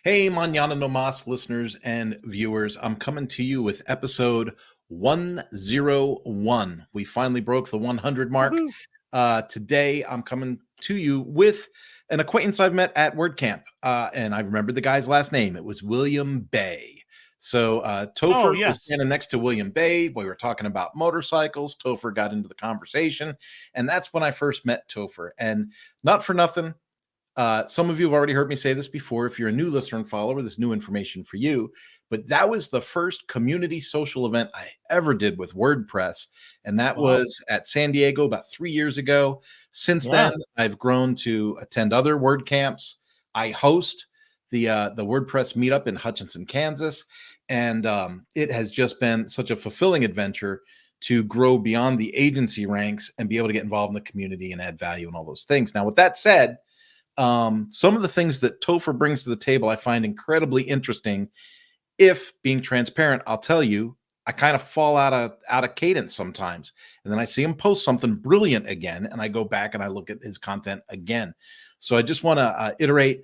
Hey, Manana no Mas listeners and viewers. I'm coming to you with episode 101. We finally broke the 100 mark. Woohoo. Today, I'm coming to you with an acquaintance I've met at WordCamp. And I remembered the guy's last name. It was William Bay. So Oh, Topher was yes. standing next to William Bay. We were talking about motorcycles. Topher got into the conversation. And that's when I first met Topher. And not for nothing, some of you have already heard me say this before. If you're a new listener and follower, this new information for you. But that was the first community social event I ever did with WordPress. And that Wow. was at San Diego about 3 years ago. Since Yeah. then, I've grown to attend other WordCamps. I host the WordPress meetup in Hutchinson, Kansas. And it has just been such a fulfilling adventure to grow beyond the agency ranks and be able to get involved in the community and add value and all those things. Now, with that said, some of the things that Topher brings to the table I find incredibly interesting. If being transparent, I'll tell you, I kind of fall out of cadence sometimes, and then I see him post something brilliant again, and I go back and I look at his content again. So I just want to iterate,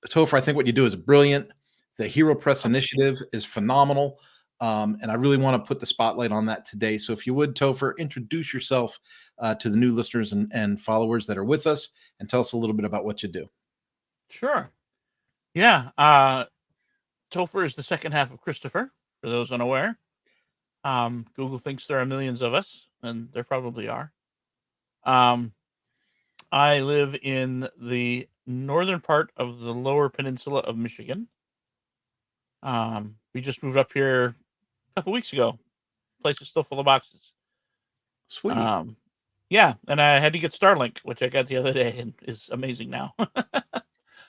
Topher. I think what you do is brilliant. The Heropress initiative is phenomenal. And I really want to put the spotlight on that today. So if you would, Topher, introduce yourself to the new listeners and followers that are with us and tell us a little bit about what you do. Sure. Yeah. Topher is the second half of Christopher, for those unaware. Google thinks there are millions of us, and there probably are. I live in the northern part of the lower peninsula of Michigan. We just moved up here a couple weeks ago. Place is still full of boxes. Sweet. Yeah, and I had to get Starlink, which I got the other day, and is amazing now.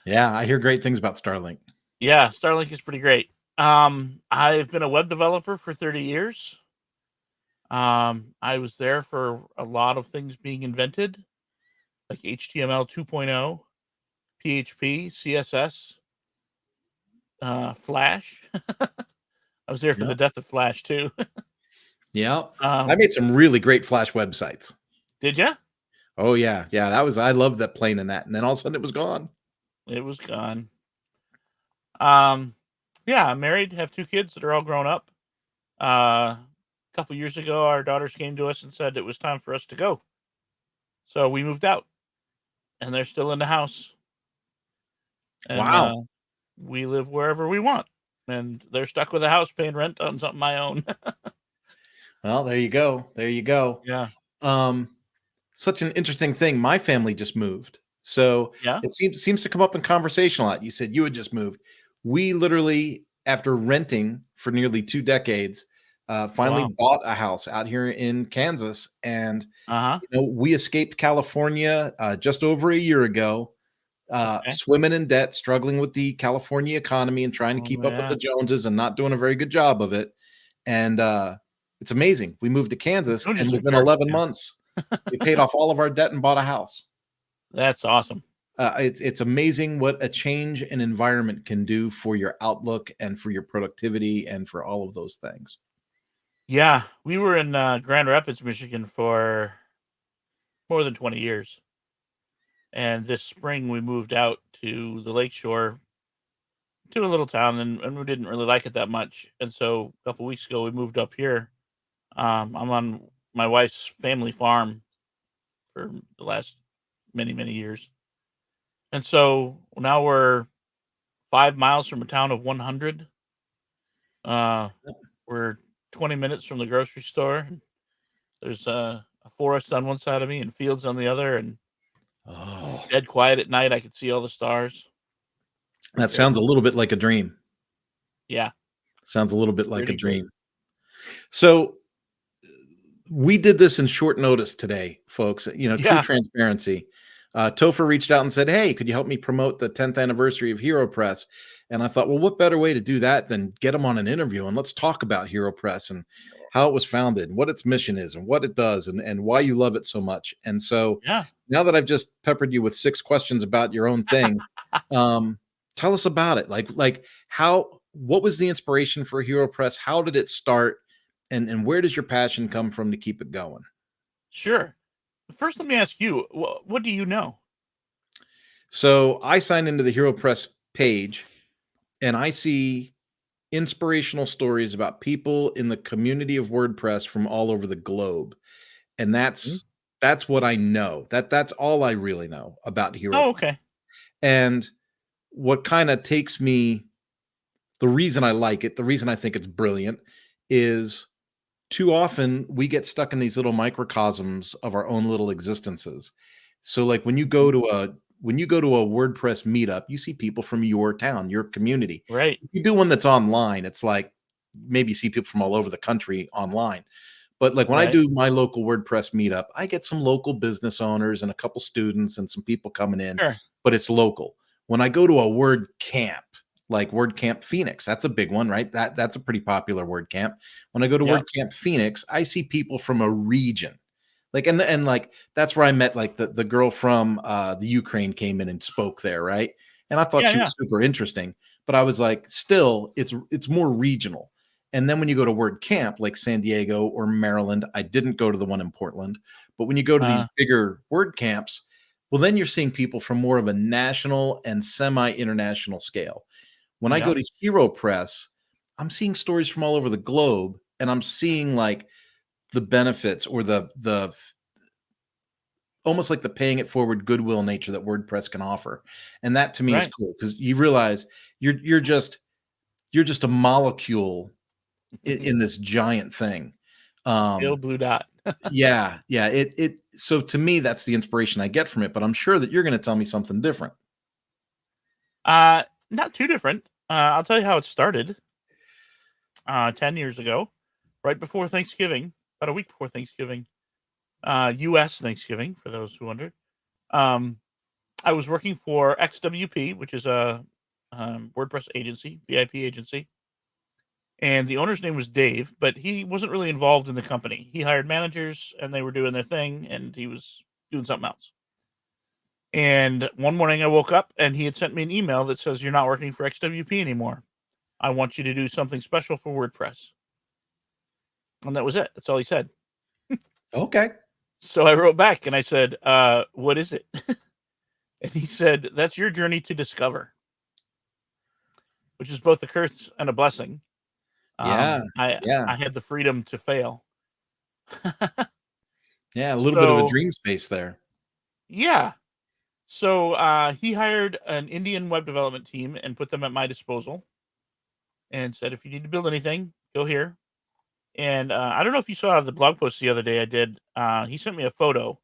Yeah, I hear great things about Starlink. Yeah, Starlink is pretty great. I've been a web developer for 30 years. I was there for a lot of things being invented, like HTML 2.0, PHP, CSS, Flash. I was there for the death of Flash too. Yeah, I made some really great Flash websites. Did you? Oh yeah, I loved that playing in that, and then all of a sudden it was gone. It was gone. Yeah, I'm married, have 2 kids that are all grown up. A couple years ago, our daughters came to us and said it was time for us to go. So we moved out, and they're still in the house. And, Wow. we live wherever we want, and they're stuck with a house paying rent on something I own. Well, there you go. There you go. Yeah. Such an interesting thing. My family just moved. So Yeah. it seems to come up in conversation a lot. You said you had just moved. We literally, after renting for nearly 2 decades, finally Wow. bought a house out here in Kansas. And Uh-huh. we escaped California just over a year ago, Okay. swimming in debt, struggling with the California economy and trying to keep up with Yeah. the Joneses and not doing a very good job of it. And it's amazing. We moved to Kansas, and Joneses are within charging 11 you. months, we paid off all of our debt and bought a house. That's awesome. It's amazing what a change in environment can do for your outlook and for your productivity and for all of those things. Yeah, we were in Grand Rapids, Michigan for more than 20 years. And this spring we moved out to the lakeshore to a little town, and we didn't really like it that much. And so a couple weeks ago we moved up here. I'm on my wife's family farm for the last many, many years. And so now we're 5 miles from a town of 100. We're 20 minutes from the grocery store. There's a forest on one side of me and fields on the other, and dead quiet at night. I could see all the stars. That sounds a little bit like a dream. Yeah. Sounds a little bit like Pretty a dream. great. So we did this in short notice today, folks. True Yeah. transparency. Topher reached out and said, "Hey, could you help me promote the 10th anniversary of Heropress?" And I thought, well, what better way to do that than get him on an interview and let's talk about Heropress and how it was founded, and what its mission is, and what it does, and why you love it so much. And so, Yeah. now that I've just peppered you with 6 questions about your own thing, tell us about it. What was the inspiration for Heropress? How did it start? And where does your passion come from to keep it going? Sure. First, let me ask you, what do you know? So I signed into the Heropress page and I see inspirational stories about people in the community of WordPress from all over the globe. And Mhm. that's what I know. That's all I really know about Oh, Heropress. okay. And what kind of takes me the reason I like it, the reason I think it's brilliant is too often we get stuck in these little microcosms of our own little existences. So like Mhm. when you go to a WordPress meetup, you see people from your town, your community. Right. If you do one that's online, it's like maybe you see people from all over the country online. But like when I Right. do my local WordPress meetup, I get some local business owners and a couple students and some people coming in, Sure. but it's local. When I go to a word camp, like WordCamp Phoenix, that's a big one, right? That's a pretty popular word camp. When I go to Yep. WordCamp Phoenix, I see people from a region. Like and like that's where I met like the girl from the Ukraine came in and spoke there, right? And I thought Yeah. she Yeah. was super interesting, but I was like, still, it's more regional. And then when you go to Word Camp, like San Diego or Maryland, I didn't go to the one in Portland, but when you go to these Uh, bigger word camps, well, then you're seeing people from more of a national and semi-international scale. When I go yep. to Hero Press, I'm seeing stories from all over the globe, and I'm seeing like the benefits or the almost like the paying it forward goodwill nature that WordPress can offer. And that to me is Right. cool because you realize you're just a molecule in this giant thing. Pale Um, blue dot. yeah, yeah. It so to me that's the inspiration I get from it. But I'm sure that you're going to tell me something different. Not too different. I'll tell you how it started. 10 years ago, right before Thanksgiving, about a week before Thanksgiving, U.S. Thanksgiving, for those who wondered. Um, I was working for XWP, which is a WordPress agency, VIP agency, and the owner's name was Dave, but he wasn't really involved in the company. He hired managers, and they were doing their thing, and he was doing something else. And one morning, I woke up, and he had sent me an email that says, "You're not working for XWP anymore. I want you to do something special for WordPress." And that was it. That's all he said. Okay. So I wrote back and I said, "What is it?" And he said, "That's your journey to discover," which is both a curse and a blessing. Yeah. I Yeah. had the freedom to fail. Yeah. A little bit of a So dream space there. yeah. So he hired an Indian web development team and put them at my disposal and said, "If you need to build anything, go here." And I don't know if you saw the blog post the other day I did. He sent me a photo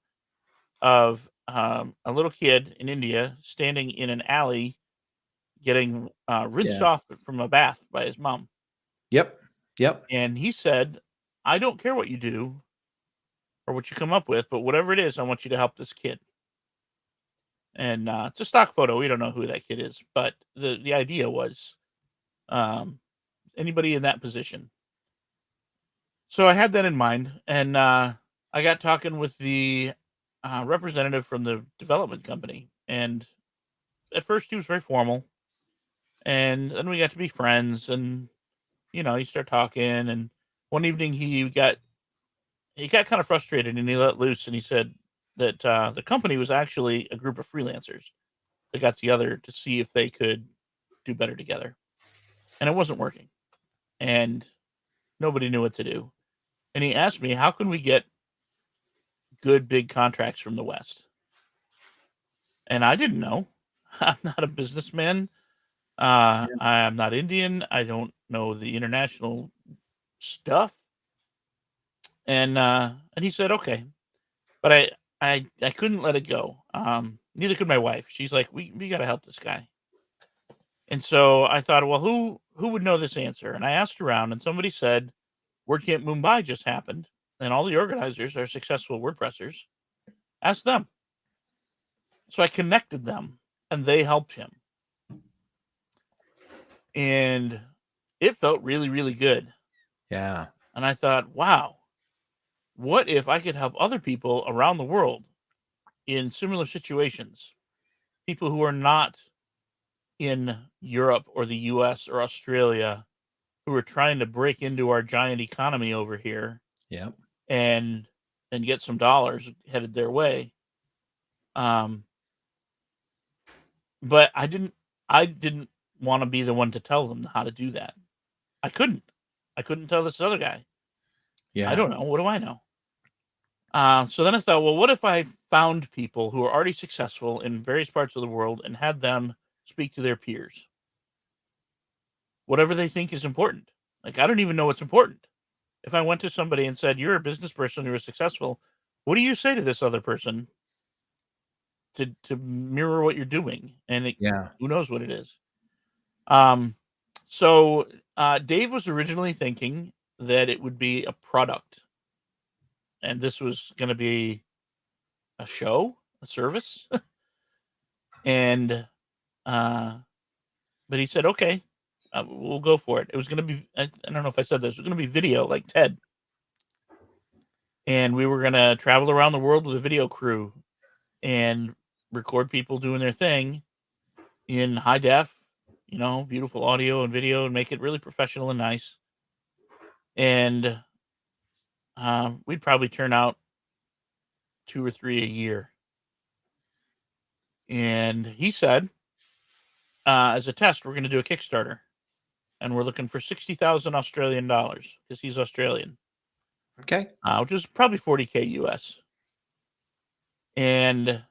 of a little kid in India standing in an alley getting rinsed Yeah. off from a bath by his mom. Yep. Yep. And he said, "I don't care what you do or what you come up with, but whatever it is, I want you to help this kid." And it's a stock photo. We don't know who that kid is, but the idea was um, anybody in that position. So I had that in mind, and I got talking with the representative from the development company. And at first, he was very formal, and then we got to be friends, and you start talking. And one evening, he got kind of frustrated, and he let loose, and he said that the company was actually a group of freelancers that got together to see if they could do better together, and it wasn't working, and nobody knew what to do. And he asked me, "How can we get good big contracts from the West?" And I didn't know. I'm not a businessman. Yeah. I'm not Indian. I don't know the international stuff. And he said, "Okay," but I couldn't let it go. Neither could my wife. She's like, "We got to help this guy." And so I thought, well, who would know this answer? And I asked around, and somebody said, WordCamp Mumbai just happened, and all the organizers are successful WordPressers. Ask them. So I connected them, and they helped him, and it felt really, really good. Yeah. And I thought, wow, what if I could help other people around the world in similar situations, people who are not in Europe or the US or Australia, who are trying to break into our giant economy over here Yep. and get some dollars headed their way. Um, but I didn't want to be the one to tell them how to do that. I couldn't tell this other guy. Yeah. I don't know. What do I know? So then I thought, well, what if I found people who are already successful in various parts of the world and had them speak to their peers? Whatever they think is important. Like, I don't even know what's important. If I went to somebody and said, you're a business person who is successful, what do you say to this other person to mirror what you're doing? And Yeah. who knows what it is? So Dave was originally thinking that it would be a product, and this was going to be a show, a service. And but he said, okay, we'll go for it. It was going to be, I don't know if I said this, it was going to be video like Ted. And we were going to travel around the world with a video crew and record people doing their thing in high def, beautiful audio and video, and make it really professional and nice. And we'd probably turn out 2 or 3 a year. And he said, as a test, we're going to do a Kickstarter, and we're looking for 60,000 Australian dollars because he's Australian. Okay. Which is probably 40K US. And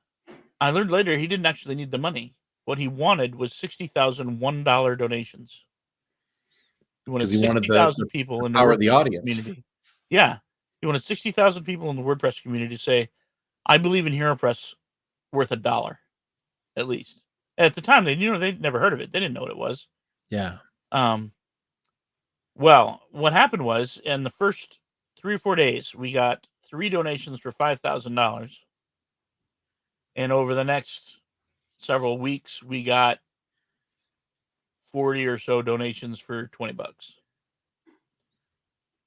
I learned later he didn't actually need the money. What he wanted was 60,000 $1 donations. He wanted 60,000 people in the power of the WordPress audience community. Yeah. He wanted 60,000 people in the WordPress community to say, I believe in Heropress, worth $1, at least. At the time, they'd never heard of it. They didn't know what it was. Yeah. Well, what happened was, in the first 3 or 4 days, we got 3 donations for $5,000. And over the next several weeks, we got 40 or so donations for $20.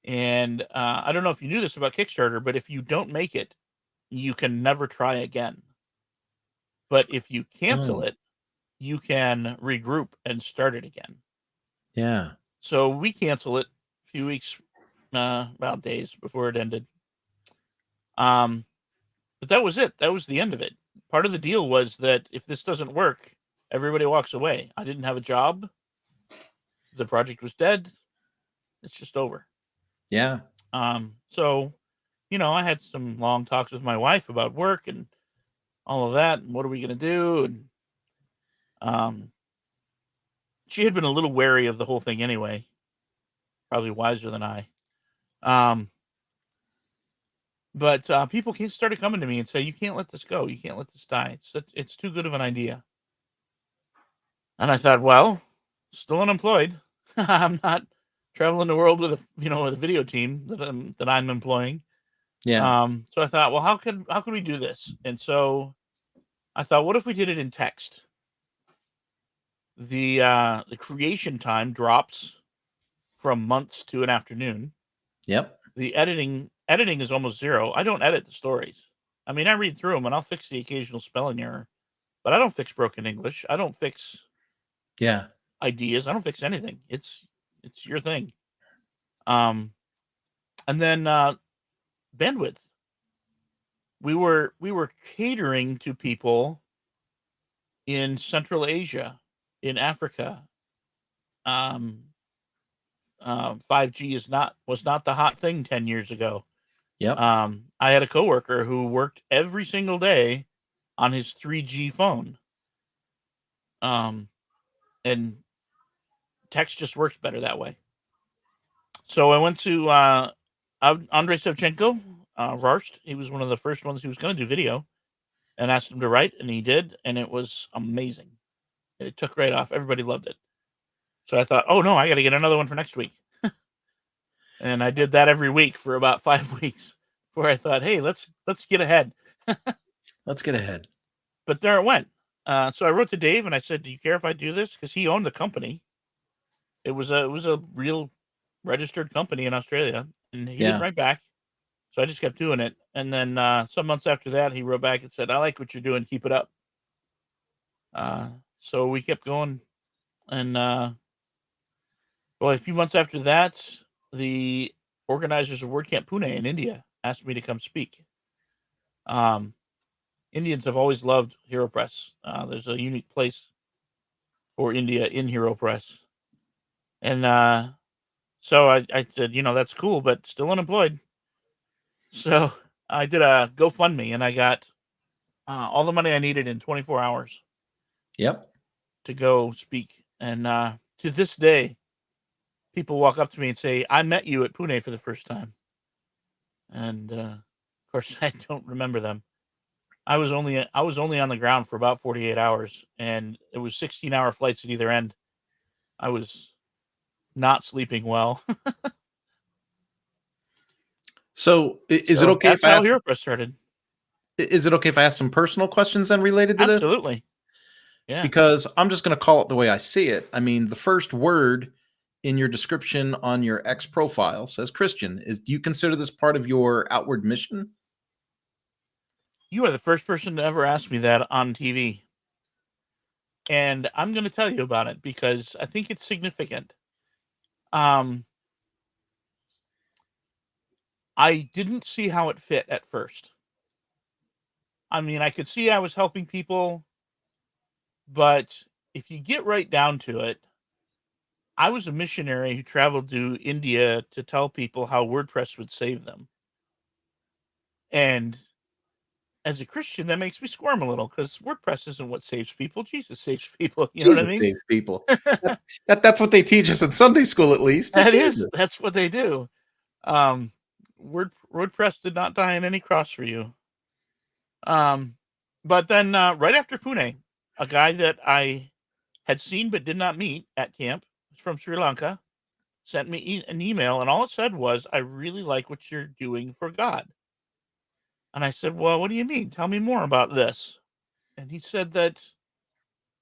And I don't know if you knew this about Kickstarter, but if you don't make it, you can never try again. But if you cancel it, you can regroup and start it again. Yeah. So we cancel it a few weeks, about days before it ended. But that was it. That was the end of it. Part of the deal was that if this doesn't work, everybody walks away. I didn't have a job. The project was dead. It's just over. Yeah. So, I had some long talks with my wife about work and all of that. And what are we going to do? And she had been a little wary of the whole thing anyway, probably wiser than I. But people started coming to me and say, you can't let this go. You can't let this die. It's too good of an idea. And I thought, well, still unemployed. I'm not traveling the world with a video team that I'm employing. Yeah. So I thought, well, how could we do this? And so I thought, what if we did it in text? The creation time drops from months to an afternoon. Yep. The editing is almost zero. I don't edit the stories. I mean, I read through them and I'll fix the occasional spelling error, but I don't fix broken English. I don't fix ideas. I don't fix anything. It's your thing. And then bandwidth. We were catering to people in Central Asia, in Africa. 5G was not the hot thing 10 years ago. Yep. I had a coworker who worked every single day on his 3G phone. And text just works better that way. So I went to Andrei Sevchenko, Rarst. He was one of the first ones who was going to do video, and asked him to write, and he did, and it was amazing. It took right off. Everybody loved it. So I thought, oh no, I got to get another one for next week. And I did that every week for about 5 weeks before I thought, hey, let's get ahead. Let's get ahead. But there it went. So I wrote to Dave and I said, do you care if I do this? Because he owned the company. It was a real registered company in Australia, and he didn't write back. So I just kept doing it. And then some months after that, he wrote back and said, I like what you're doing. Keep it up. So we kept going. And a few months after that, the organizers of WordCamp Pune in India asked me to come speak. Indians have always loved Heropress. There's a unique place for India in Heropress. And so I said, that's cool, but still unemployed. So I did a GoFundMe, and I got all the money I needed in 24 hours Yep. to go speak. And to this day, people walk up to me and say, "I met you at Pune for the first time." And of course, I don't remember them. I was only on the ground for about 48 hours, and it was 16-hour flights at either end. I was not sleeping well. So is it So okay that's if I how ask, Heropress started. is it okay if I ask some personal questions then related to this? Absolutely. Yeah. Because I'm just going to call it the way I see it. I mean, the first word in your description on your X profile says Christian. Do you consider this part of your outward mission? You are the first person to ever ask me that on TV. And I'm going to tell you about it because I think it's significant. I didn't see how it fit at first. I mean, I could see I was helping people, but if you get right down to it, I was a missionary who traveled to India to tell people how WordPress would save them. And as a Christian, that makes me squirm a little because WordPress isn't what saves people. Jesus saves people. You know what I Jesus mean? saves people. That's what they teach us in Sunday school, at least. Jesus. That's what they do. Um, WordPress did not die on any cross for you. But then right after Pune, a guy that I had seen but did not meet at camp from Sri Lanka sent me an email, and all it said was, "I really like what you're doing for God." And I said, "Well, what do you mean? Tell me more about this." And he said that,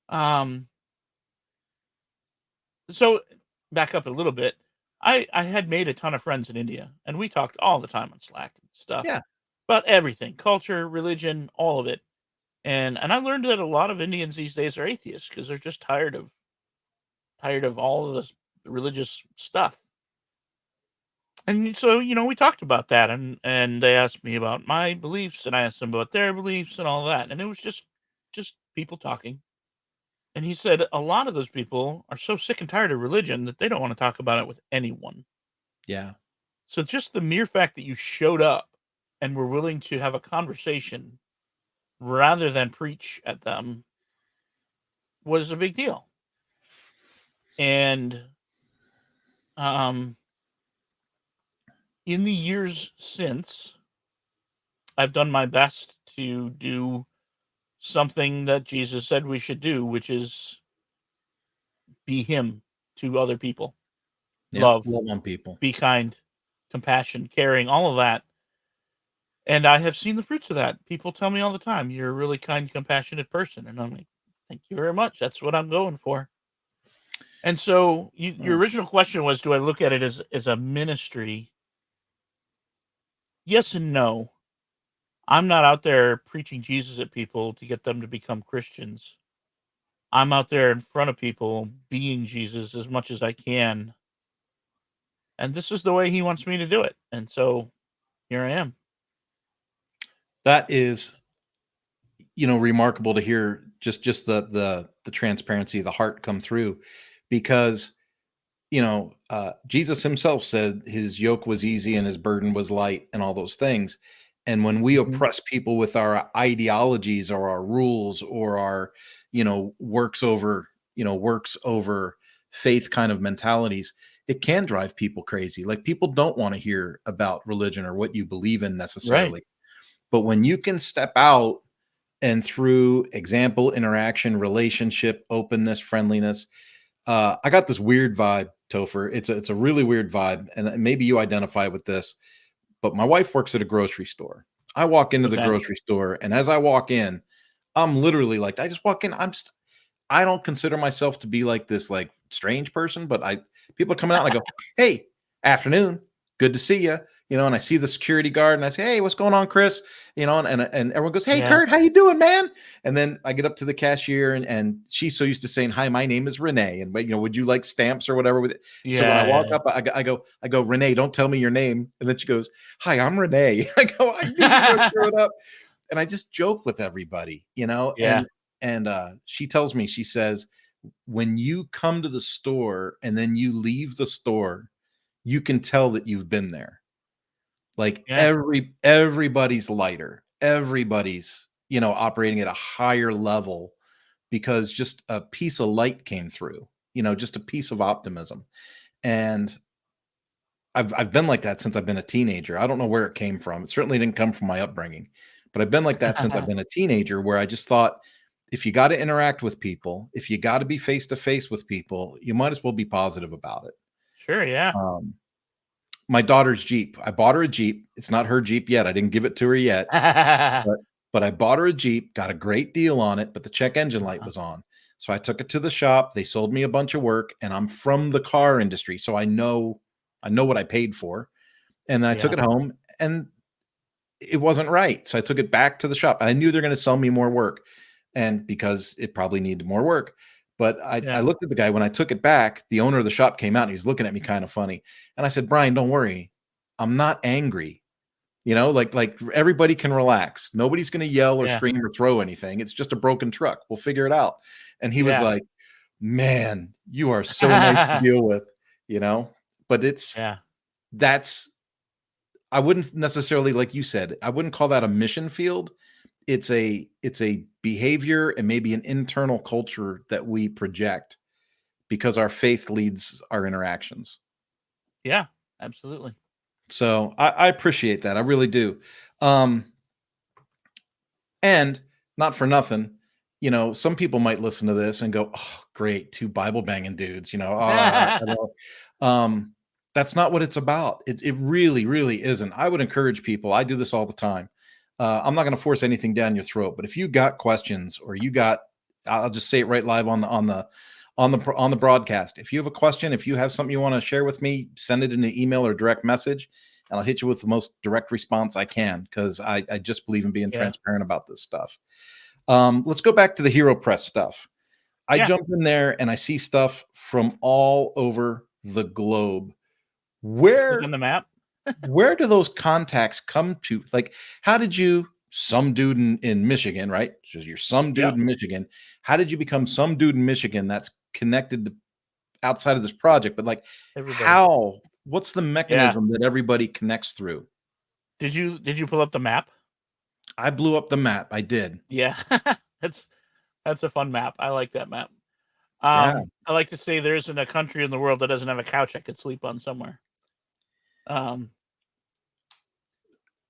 um, so back up a little bit. I had made a ton of friends in India, and we talked all the time on Slack and stuff Yeah. about everything, culture, religion, all of it. And I learned that a lot of Indians these days are atheists because they're just tired of all of this religious stuff. And so, we talked about that, and they asked me about my beliefs, and I asked them about their beliefs and all that. And it was just people talking. And he said a lot of those people are so sick and tired of religion that they don't want to talk about it with anyone. Yeah. So just the mere fact that you showed up and were willing to have a conversation rather than preach at them was a big deal. And in the years since, I've done my best to do something that Jesus said we should do, which is be him to other people. Yep. Love, Love on people. be kind, compassion, caring, all of that. And I have seen the fruits of that. People tell me all the time, "You're a really kind, compassionate person." And I'm like, "Thank you very much. That's what I'm going for." And so your original question was, do I look at it as a ministry? Yes and no. I'm not out there preaching Jesus at people to get them to become Christians. I'm out there in front of people being Jesus as much as I can. And this is the way he wants me to do it. And so here I am. That is, remarkable to hear just the transparency, the heart come through, because Jesus himself said his yoke was easy and his burden was light and all those things. And when we oppress people with our ideologies or our rules or our, works over faith kind of mentalities, it can drive people crazy. Like, people don't want to hear about religion or what you believe in necessarily. Right. But when you can step out and through example, interaction, relationship, openness, friendliness, I got this weird vibe, Topher. It's a really weird vibe, and maybe you identify with this. But my wife works at a grocery store. I walk into the Okay. grocery store, and as I walk in, I'm literally like, I just walk in. I don't consider myself to be like this like strange person, but people are coming out and I go, "Hey, afternoon, good to see you." And I see the security guard and I say, "Hey, what's going on, Chris?" And everyone goes, "Hey, Yeah. Kurt, how you doing, man?" And then I get up to the cashier and she's so used to saying, "Hi, my name is Renee." And would you like stamps or whatever with it? So when I walk up, I go, "Renee, don't tell me your name." And then she goes, "Hi, I'm Renee." I go, "I knew you were screwing up." And I just joke with everybody, Yeah. and she tells me, she says, when you come to the store and then you leave the store, you can tell that you've been there. Like Yeah. everybody's lighter. Everybody's, operating at a higher level because just a piece of light came through, just a piece of optimism. And I've been like that since I've been a teenager. I don't know where it came from. It certainly didn't come from my upbringing, but I've been like that since I've been a teenager, where I just thought, if you got to interact with people, if you got to be face to face with people, you might as well be positive about it. Sure. Yeah. Um, my daughter's Jeep. I bought her a Jeep. It's not her Jeep yet. I didn't give it to her yet, but I bought her a Jeep, got a great deal on it, but the check engine light was on. So I took it to the shop. They sold me a bunch of work, and I'm from the car industry, so I know what I paid for. And then I took Yeah. it home, and it wasn't right. So I took it back to the shop. And I knew they're going to sell me more work, and because it probably needed more work. But I Yeah. looked at the guy when I took it back. The owner of the shop came out, and he was looking at me kind of funny. And I said, "Brian, don't worry. I'm not angry. Like everybody can relax. Nobody's going to yell or Yeah. scream or throw anything. It's just a broken truck. We'll figure it out." And he was Yeah. like, "Man, you are so nice to deal with." But Yeah. that's I wouldn't necessarily, like you said, I wouldn't call that a mission field. It's a behavior and maybe an internal culture that we project because our faith leads our interactions. Yeah. Absolutely. So I appreciate that. I really do. Um, and not for nothing, some people might listen to this and go, "Oh, great, two Bible banging dudes." That's not what it's about. It really, really isn't. I would encourage people. I do this all the time. I'm not going to force anything down your throat, but if you got questions or I'll just say it right live on the broadcast. If you have a question, if you have something you want to share with me, send it in an email or direct message, and I'll hit you with the most direct response I can, because I just believe in being Yeah. transparent about this stuff. Let's go back to the Heropress stuff. I Yeah. jump in there and I see stuff from all over the globe. Where Click on the map. where do those contacts come to? Like, how did you, some dude in Michigan, right? So you're some dude Yep. in Michigan. How did you become some dude in Michigan that's connected to outside of this project? But like, Everybody. how? What's the Yeah. mechanism that everybody connects through? Did you pull up the map? I blew up the map. I did. Yeah. that's that's a fun map. I like that map. Yeah. I like to say there isn't a country in the world that doesn't have a couch I could sleep on somewhere. Um,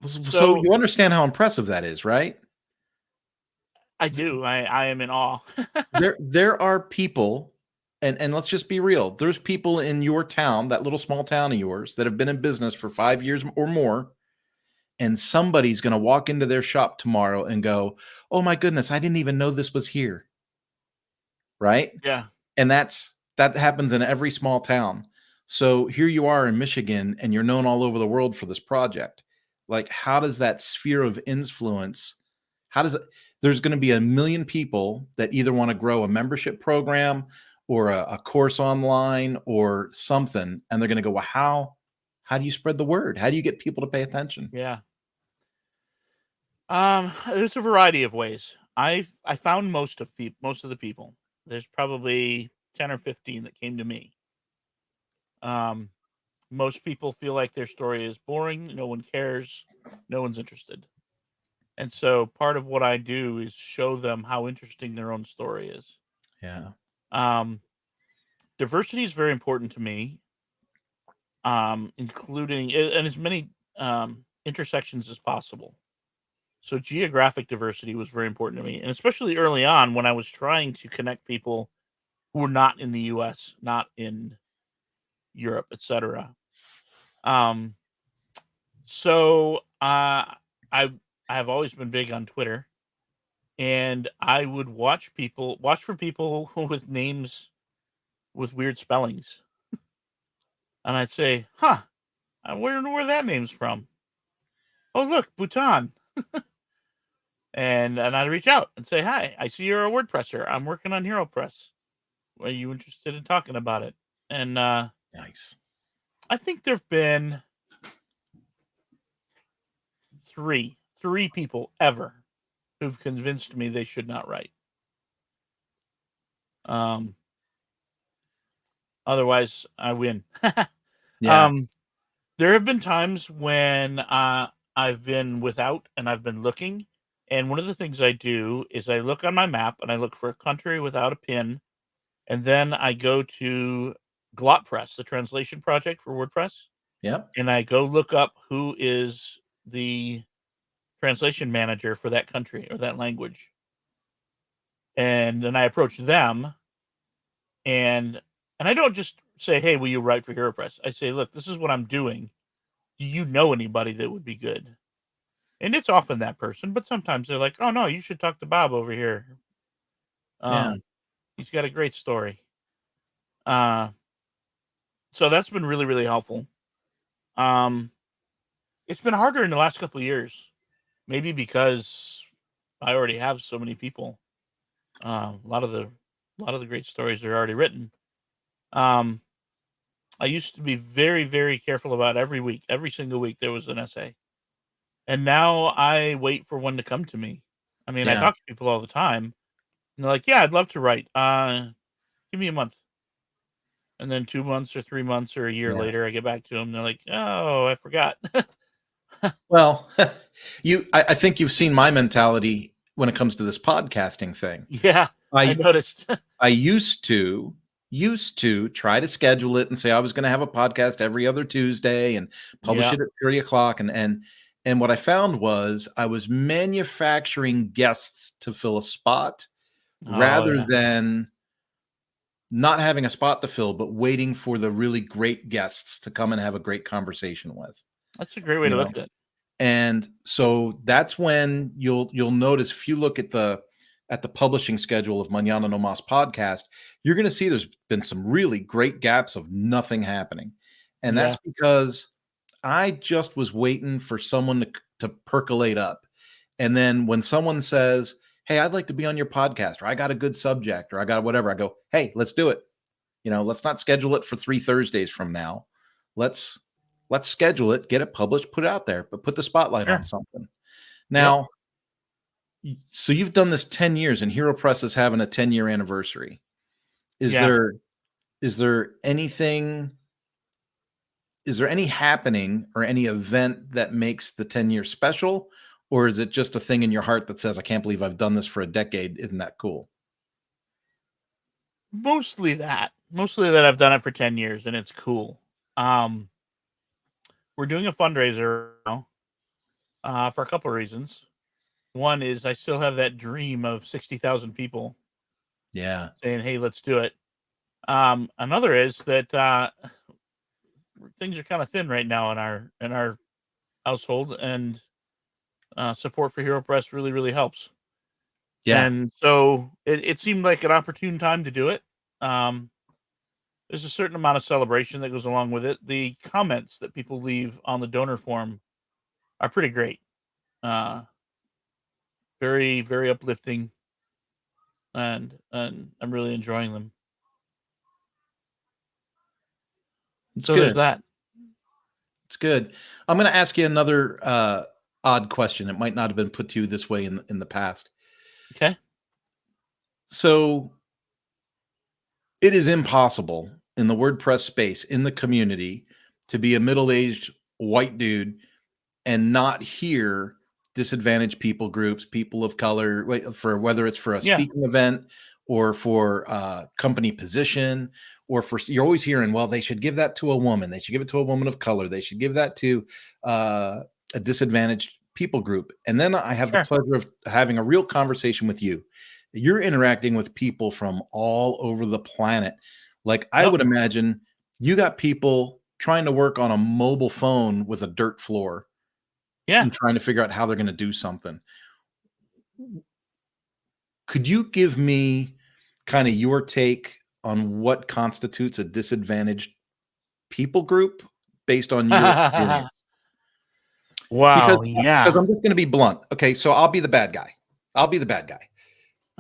So so you understand how impressive that is, right? I do. I am in awe. There are people, and let's just be real. There's people in your town, that little small town of yours, that have been in business for 5 years or more, and somebody's gonna walk into their shop tomorrow and go, "Oh my goodness, I didn't even know this was here." Right? Yeah. And that happens in every small town. So here you are in Michigan, and you're known all over the world for this project. Like, how does that sphere of influence, how does it, there's going to be a million people that either want to grow a membership program or a course online or something, and they're going to go, "Well, how do you spread the word? How do you get people to pay attention?" Yeah. There's a variety of ways. I found most of the people. There's probably 10 or 15 that came to me. Um, Most people feel like their story is boring, no one cares, no one's interested. And so part of what I do is show them how interesting their own story is. Yeah. Um, Diversity is very important to me, including and as many intersections as possible. So geographic diversity was very important to me, and especially early on when I was trying to connect people who were not in the U.S., not in Europe, etc. Um, so I I have always been big on Twitter, and I would watch for people who with names with weird spellings, and I'd say, "Huh, I wonder where that name's from. Oh, look, Bhutan." And I'd reach out and say, "Hi, I see you're a WordPresser. I'm working on Heropress. Are you interested in talking about it?" And Nice. I think there've been three people ever who've convinced me they should not write. Otherwise, I win. Yeah. um, there have been times when I've been without and I've been looking. And one of the things I do is I look on my map and I look for a country without a pin. And then I go to GlotPress, the translation project for WordPress, Yep. and I go look up who is the translation manager for that country or that language. And then I approach them and I don't just say, "Hey, will you write for Heropress?" I say, "Look, this is what I'm doing. Do you know anybody that would be good?" And it's often that person, but sometimes they're like, "Oh no, you should talk to Bob over here. Yeah. Um, he's got a great story." Uh, so that's been really, really helpful. Um, it's been harder in the last couple of years, maybe because I already have so many people. A lot of the great stories are already written. Um, I used to be very, very careful about every week, every single week there was an essay, and now I wait for one to come to me. I mean, I Yeah. talk to people all the time, and they're like, "Yeah, I'd love to write. Give me a month." And then 2 months or 3 months or a year Yeah. later, I get back to them. They're like, "Oh, I forgot." Well, I think you've seen my mentality when it comes to this podcasting thing. Yeah, I I noticed. I used to try to schedule it and say I was going to have a podcast every other Tuesday and publish Yeah. it at 3 o'clock. And what I found was I was manufacturing guests to fill a spot Oh, rather yeah. than not having a spot to fill, but waiting for the really great guests to come and have a great conversation with, That's a great way you to look know? at it. And so that's when you'll notice if you look at the publishing schedule of Mañana No Mas podcast, you're going to see there's been some really great gaps of nothing happening. And Yeah, that's because I just was waiting for someone to percolate up. And then when someone says, "Hey, I'd like to be on your podcast," or "I got a good subject," or "I got whatever," I go, "Hey, let's do it." Let's not schedule it for 3 Thursdays from now. Let's let's schedule it, get it published, put it out there, but put the spotlight on sure. something. Yep. Now, so you've done this 10 years and Heropress is having a 10-year anniversary. Is Yeah. there is there anything is there any happening or any event that makes the 10 years special? Or is it just a thing in your heart that says, I can't believe I've done this for a decade? Isn't that cool? Mostly that. Mostly that I've done it for 10 years and it's cool. Um, we're doing a fundraiser now, for a couple of reasons. One is I still have that dream of 60,000 people Yeah. saying, "Hey, let's do it." Another is that things are kind of thin right now in our household, and support for Hero Press really, really helps. Yeah. And so it seemed like an opportune time to do it. Um, there's a certain amount of celebration that goes along with it. The comments that people leave on the donor form are pretty great. Uh, very, very uplifting, and I'm really enjoying them. It's So there's good. that. It's good. I'm going to ask you another odd question. It might not have been put to you this way in the past. Okay. So it is impossible in the WordPress space, in the community, to be a middle-aged white dude and not hear disadvantaged people groups, people of color, for whether it's for a Yeah. speaking event or for a company position, or for you're always hearing, well, they should give that to a woman, they should give it to a woman of color, they should give that to uh, a disadvantaged people group. And then I have the Sure. pleasure of having a real conversation with you. You're interacting with people from all over the planet. Like I Yep. would imagine you got people trying to work on a mobile phone with a dirt floor Yeah. and trying to figure out how they're gonna do something. Could you give me kinda your take on what constitutes a disadvantaged people group based on your experience? Because Wow. Yeah. I'm just gonna be blunt. Okay, so I'll be the bad guy. I'll be the bad guy.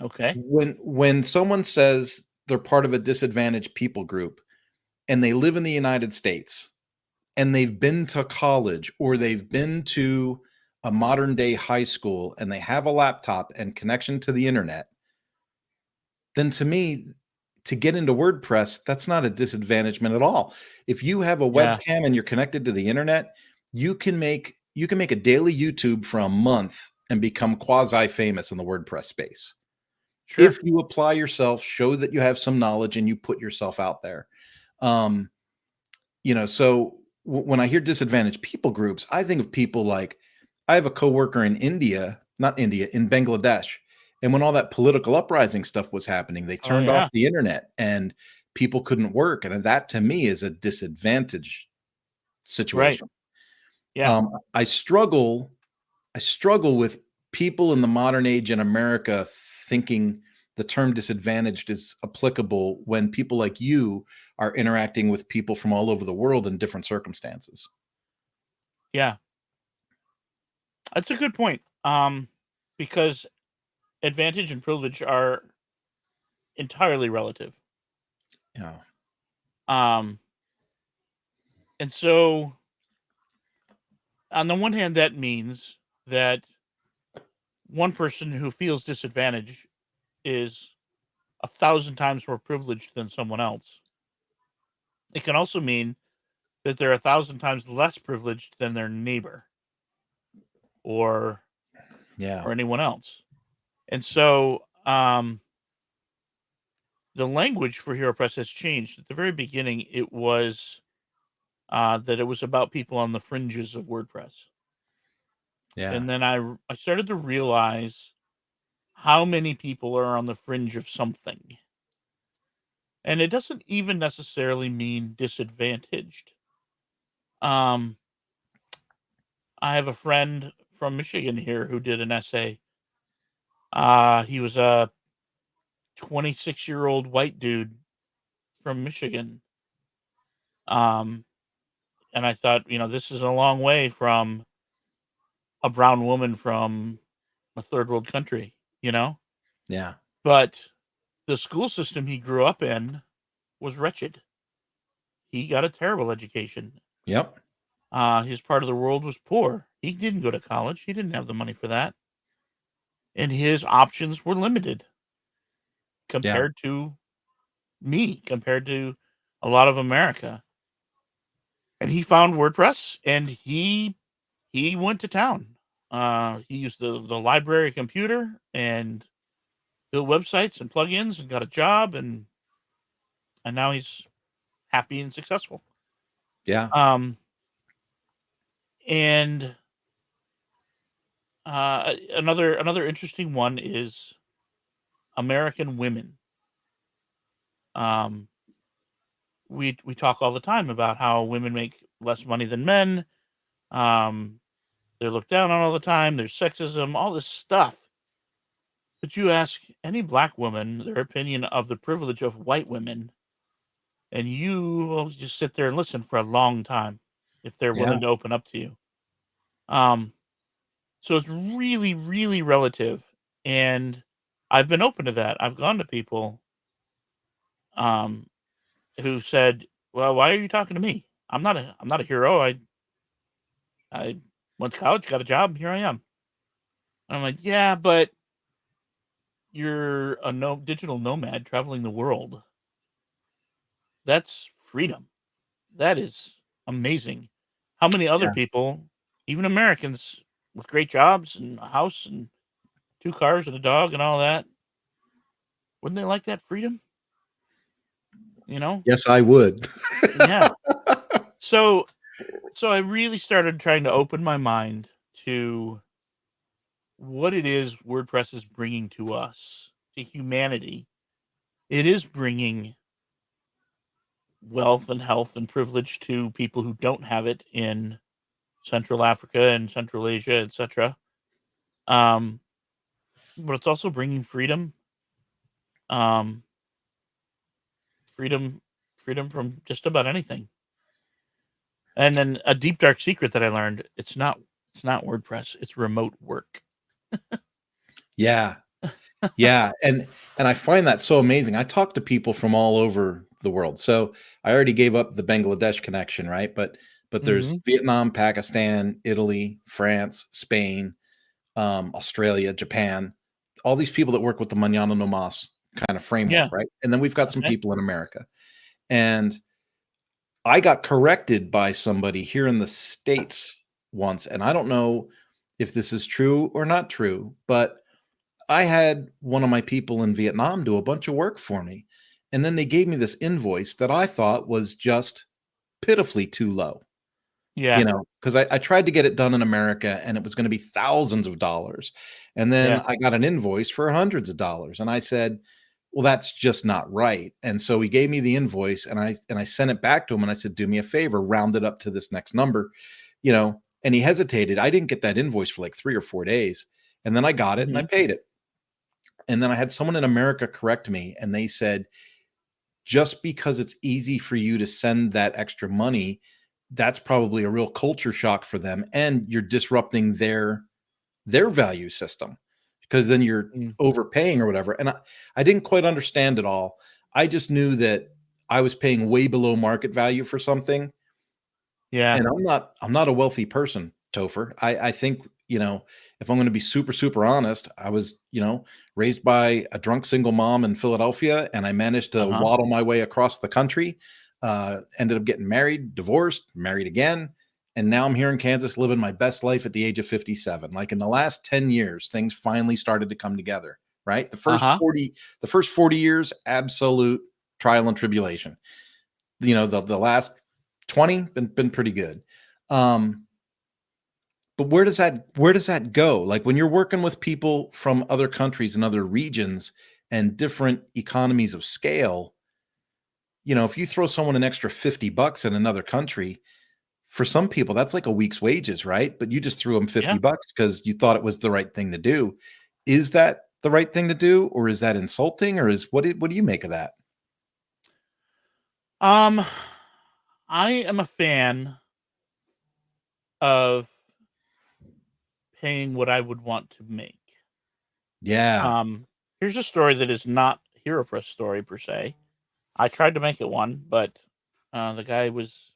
Okay. When someone says they're part of a disadvantaged people group and they live in the United States and they've been to college or they've been to a modern day high school and they have a laptop and connection to the internet, then to me, to get into WordPress, that's not a disadvantagement at all. If you have a Yeah. webcam and you're connected to the internet, you can make a daily YouTube for a month and become quasi famous in the WordPress space. Sure. If you apply yourself, show that you have some knowledge and you put yourself out there. Um, so when I hear disadvantaged people groups, I think of people like, I have a coworker in India, not India, in Bangladesh. And when all that political uprising stuff was happening, they Oh turned off yeah. the internet and people couldn't work. And that to me is a disadvantage Right. situation. Yeah. I struggle with people in the modern age in America thinking the term disadvantaged is applicable when people like you are interacting with people from all over the world in different circumstances. Yeah. That's a good point. Because advantage and privilege are entirely relative. Yeah. Um, and so on the one hand, that means that one person who feels disadvantaged is 1,000 times more privileged than someone else. It can also mean that they're 1,000 times less privileged than their neighbor or Yeah. anyone else. And so the language for Heropress has changed. At the very beginning, it was that it was about people on the fringes of WordPress. Yeah. And then I started to realize how many people are on the fringe of something. And it doesn't even necessarily mean disadvantaged. Um, I have a friend from Michigan here who did an essay. He was a 26-year-old white dude from Michigan. And I thought, this is a long way from a brown woman from a third world country, Yeah. But the school system he grew up in was wretched. He got a terrible education. Yep. His part of the world was poor. He didn't go to college. He didn't have the money for that. And his options were limited Yeah. compared to me, compared to a lot of America. And he found WordPress and he went to town. He used the library computer and built websites and plugins and got a job and now he's happy and successful. Yeah. Um, and another interesting one is American women. Um, we talk all the time about how women make less money than men. Um, they're looked down on all the time. There's sexism, all this stuff. But you ask any black woman their opinion of the privilege of white women, and you will just sit there and listen for a long time if they're Yeah. willing to open up to you. Um, so it's really, really relative, and I've been open to that. I've gone to people um, who said, "Well, why are you talking to me? I'm not a hero. I went to college, got a job, here I am." And I'm like, "Yeah, but you're a digital nomad traveling the world. That's freedom. That is amazing. How many other Yeah. people, even Americans with great jobs and a house and 2 cars and a dog and all that, wouldn't they like that freedom?" You know? Yes, I would. Yeah. So I really started trying to open my mind to what it is WordPress is bringing to us, to humanity. It is bringing wealth and health and privilege to people who don't have it in Central Africa and Central Asia, etc. Um, but it's also bringing freedom, um, freedom, freedom from just about anything. And then a deep dark secret that I learned: it's not WordPress, it's remote work. Yeah. Yeah. And I find that so amazing. I talk to people from all over the world. So I already gave up the Bangladesh connection, right? But there's Hmm. Vietnam, Pakistan, Italy, France, Spain, Australia, Japan, all these people that work with the Manana no Mas kind of framework, Yeah. right? And then we've got some Okay. people in America. And I got corrected by somebody here in the States once, and I don't know if this is true or not true, but I had one of my people in Vietnam do a bunch of work for me. And then they gave me this invoice that I thought was just pitifully too low, Yeah. because I tried to get it done in America and it was going to be thousands of dollars. And then Yeah. I got an invoice for hundreds of dollars. And I said, well, that's just not right. And so he gave me the invoice and I sent it back to him and I said, do me a favor, round it up to this next number, and he hesitated. I didn't get that invoice for like 3 or 4 days. And then I got it and I Hmm. paid it. And then I had someone in America correct me and they said, just because it's easy for you to send that extra money, that's probably a real culture shock for them. And you're disrupting their value system because then you're Mm. overpaying or whatever. And I didn't quite understand it all. I just knew that I was paying way below market value for something. Yeah. And I'm not a wealthy person, Topher. I think, if I'm going to be super, super honest, I was, raised by a drunk single mom in Philadelphia, and I managed to Uh-huh. waddle my way across the country. Ended up getting married, divorced, married again, and now I'm here in Kansas living my best life at the age of 57. Like in the last 10 years, things finally started to come together, right? The first Uh-huh. 40, the first 40 years, absolute trial and tribulation. The last 20 been pretty good. Um, but where does that go? Like when you're working with people from other countries and other regions and different economies of scale, if you throw someone an extra $50 in another country, for some people that's like a week's wages, right? But you just threw them 50 Yeah. bucks because you thought it was the right thing to do. Is that the right thing to do, or is that insulting, or what do you make of that? Um, I am a fan of paying what I would want to make. Yeah. Um, Here's a story that is not Heropress story per se. I tried to make it one, but the guy was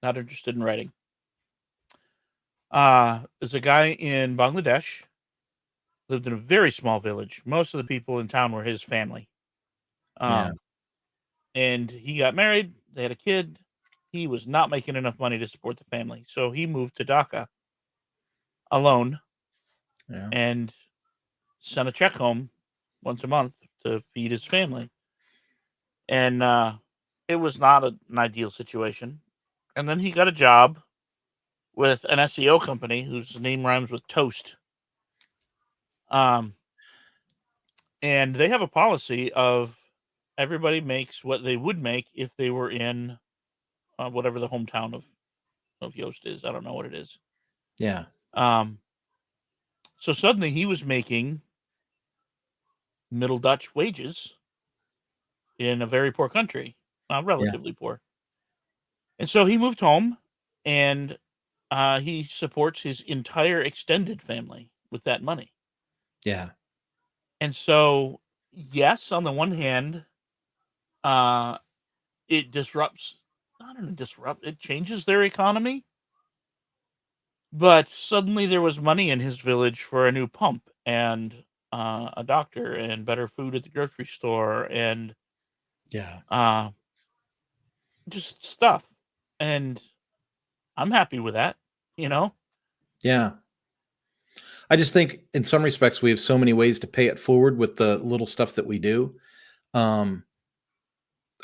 not interested in writing. There's a guy in Bangladesh, lived in a very small village. Most of the people in town were his family. Yeah. Um, and he got married. They had a kid. He was not making enough money to support the family, so he moved to Dhaka alone Yeah. and sent a check home once a month to feed his family. And it was not an ideal situation. And then he got a job with an SEO company whose name rhymes with toast. Um, and they have a policy of everybody makes what they would make if they were in whatever the hometown of Yoast is. I don't know what it is. Yeah. Um, so suddenly he was making middle Dutch wages in a very poor country, Yeah. relatively poor. And so he moved home and he supports his entire extended family with that money. Yeah. And so, yes, on the one hand, uh, it disrupts, I don't know, it changes their economy. But suddenly there was money in his village for a new pump and a doctor and better food at the grocery store and Yeah. uh, just stuff. And I'm happy with that, you know? Yeah. I just think in some respects we have so many ways to pay it forward with the little stuff that we do. Um,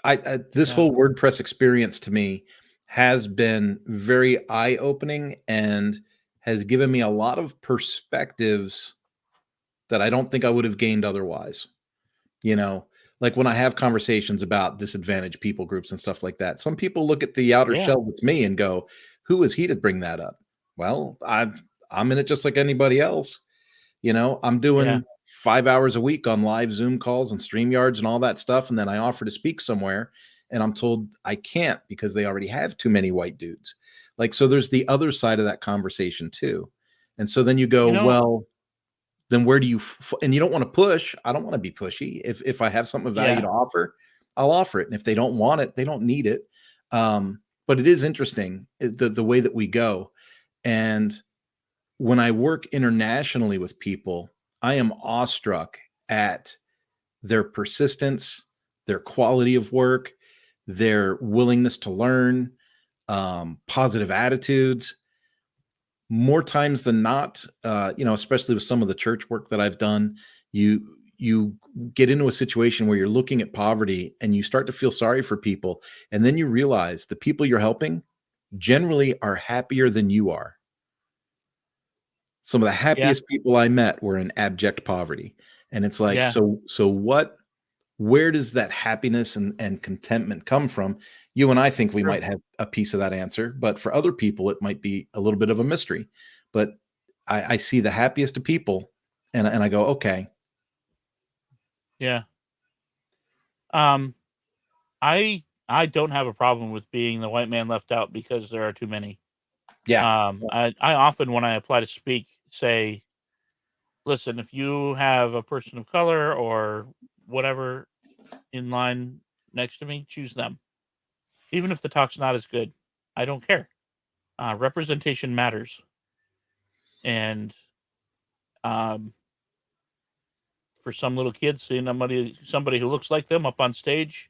I this Yeah. whole WordPress experience to me has been very eye-opening and has given me a lot of perspectives that I don't think I would have gained otherwise. You know, like when I have conversations about disadvantaged people groups and stuff like that, some people look at the outer Yeah. shell with me and go, "Who is he to bring that up?" Well, I'm in it just like anybody else. I'm Yeah. doing 5 hours a week on live Zoom calls and StreamYards and all that stuff. And then I offer to speak somewhere and I'm told I can't because they already have too many white dudes. Like, so there's the other side of that conversation too. And so then you go, You know, well, then where do you, and you don't want to push. I don't want to be pushy. If I have something of value yeah. to offer, I'll offer it. And if they don't want it, they don't need it. But it is interesting the way that we go. And when I work internationally with people, I am awestruck at their persistence, their quality of work, their willingness to learn, positive attitudes. More times than not, especially with some of the church work that I've done, you get into a situation where you're looking at poverty and you start to feel sorry for people, and then you realize the people you're helping generally are happier than you are. Some of the Yeah. happiest people I met were in abject poverty, and it's like, Yeah. so what? Where does that happiness and contentment come from? You and I think we True. might have a piece of that answer, but for other people, it might be a little bit of a mystery. But I see the happiest of people, and I go, okay, Yeah. Um, I don't have a problem with being the white man left out because there are too many. yeah, I often, when I apply to speak, say, listen, if you have a person of color or whatever in line next to me, choose them. Even if the talk's not as good, I don't care. Representation matters. And um, for some little kids, seeing somebody who looks like them up on stage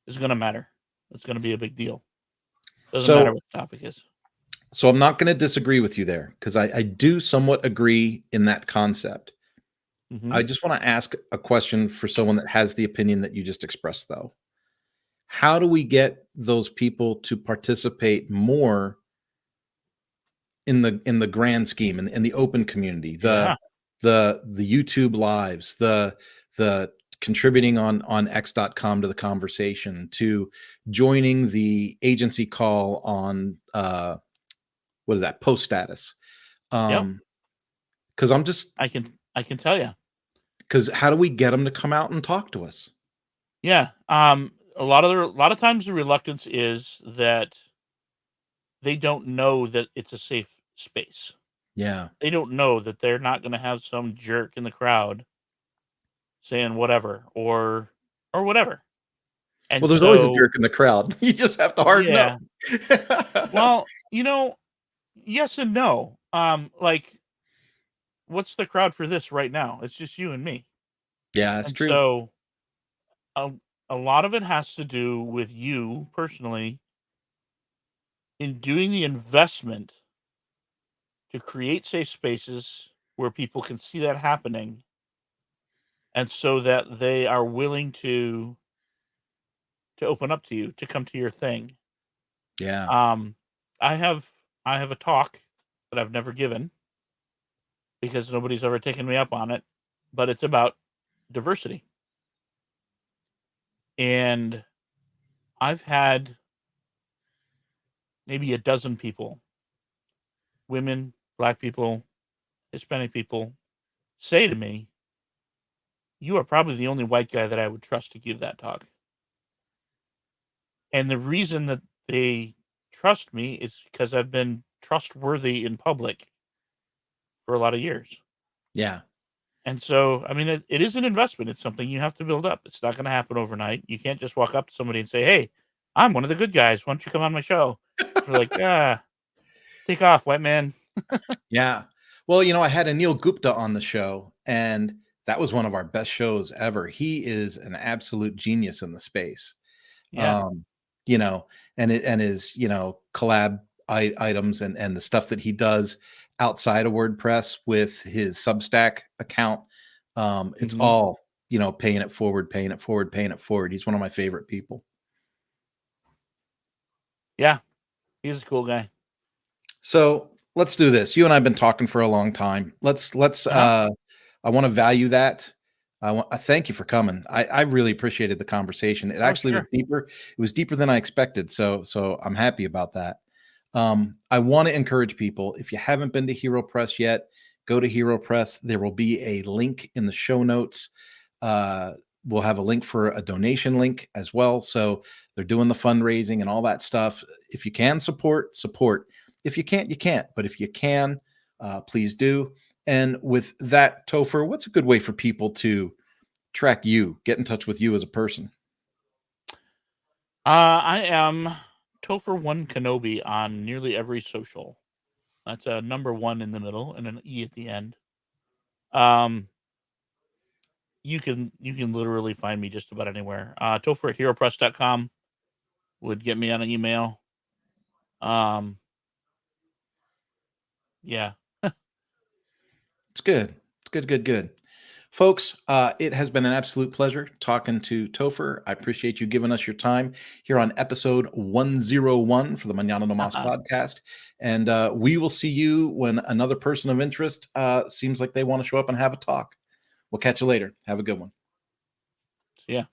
is going to matter. It's going to be a big deal. Doesn't matter so what the topic is. so I'm not going to disagree with you there because I do somewhat agree in that concept. Hmm. I just want to ask a question for someone that has the opinion that you just expressed, though. How do we get those people to participate more in the grand scheme, in the open community, Yeah. the YouTube lives, the contributing on X.com to the conversation, to joining the agency call on what is that, post status? Yep. Because I'm just I can tell you. because how do we get them to come out and talk to us? Yeah. A lot of times the reluctance is that they don't know that it's a safe space. Yeah. They don't know that they're not going to have some jerk in the crowd saying whatever or whatever. And Well, there's always a so, jerk in the crowd. You just have to harden up. yeah. Well, yes and no. Like, what's the crowd for this right now? It's just you and me. Yeah, that's And true. so a, a lot of it has to do with you personally in doing the investment to create safe spaces where people can see that happening and so that they are willing to open up to you, to come to your thing. Yeah. Um, I have I have a talk that I've never given because nobody's ever taken me up on it, but it's about diversity. And I've had maybe a dozen people, women, black people, Hispanic people, say to me, "You are probably the only white guy that I would trust to give that talk." And the reason that they trust me is because I've been trustworthy in public for a lot of years. Yeah. And so, I mean, it is an investment. It's something you have to build up. It's not going to happen overnight. You can't just walk up to somebody and say, "Hey, I'm one of the good guys. Why don't you come on my show?" They're like, take off, white man." Yeah. Well, I had Anil Gupta on the show, and that was one of our best shows ever. He is an absolute genius in the space. Yeah. Um, you know, and his, collab items and the stuff that he does outside of WordPress with his Substack account. It's Hmm. all, paying it forward, paying it forward, paying it forward. He's one of my favorite people. Yeah. He's a cool guy. So let's do this. You and I've been talking for a long time. Let's Uh huh. I want to value that. I thank you for coming. I really appreciated the conversation. It Oh, actually was sure. deeper. It was deeper than I expected. So I'm happy about that. I want to encourage people, if you haven't been to Heropress yet, go to Heropress. There will be a link in the show notes. Uh, we'll have a link for a donation link as well. So they're doing the fundraising and all that stuff. If you can support, support. If you can't, you can't. But if you can, please do. And with that, Topher, what's a good way for people to track you, get in touch with you as a person? I am Topher One Kenobi on nearly every social. That's a number one in the middle and an E at the end. Um, you can literally find me just about anywhere. Topher at Heropress.com would get me on an email. Yeah. It's good. It's good. Folks, it has been an absolute pleasure talking to Topher. I appreciate you giving us your time here on episode 101 for the Mañana No Mas podcast. And we will see you when another person of interest seems like they want to show up and have a talk. We'll catch you later. Have a good one. Yeah.